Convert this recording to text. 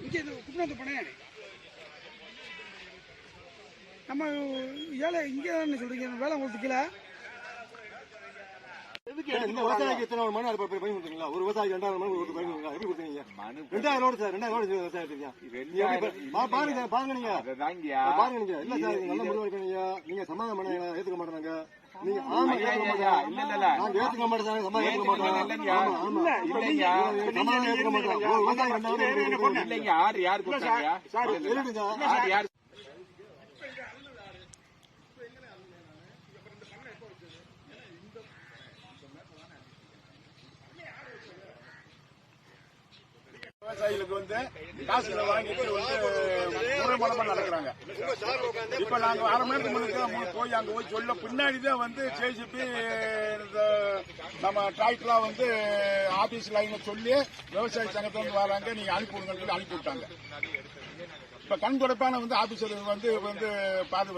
இங்கே குப்பணத்து பண்ண நம்ம ஏழை இங்கே தானே சொல்றீங்க வேலை உங்களுக்கு கீழே இந்த விவசாயிக்கு எத்தனை மணி நேரம் பயன் கொடுத்தீங்களா? ஒரு விவசாயிக்கு 2000 மணி பயன் கொடுத்தீங்க. எப்படி கொடுத்தீங்க? 2000 சார் 2000 விவசாயத்துக்கு பாருங்க பாருங்க நீங்க பாருங்க நீங்க இல்ல சார் நல்ல முடிவு எடுக்கீங்க. நீங்க சமாதானம் பண்ணீங்க ஏத்துக்க மாட்டாங்க. நீங்க ஆமா நாங்க ஏத்துக்க மாட்டோம் சமாதானம் ஏத்துக்க மாட்டோம். சமாதானம் ஏத்துக்க மாட்டோம். விவசாயி 2000 இல்லைங்க யாரு கொடுத்தாங்க? விவசாயிகளுக்கு காசுகளை வாங்கிட்டு முறைமனமா நடக்கிறாங்க. இப்ப நாங்க அரை மணி நேரத்துக்கு முன்னாடி போய் அங்க போய் சொல்ல பின்னாடிதான் ஜேசிபி நம்ம டிராக்டர்லாம் ஆபீஸ் லைன்ல சொல்லி விவசாய சங்கத்துல வராங்க நீங்க அனுப்பி விடுங்கன்னு சொல்லி அனுப்பி விட்டாங்க. இப்ப கண் துடைப்பான ஆபீசர் பாரு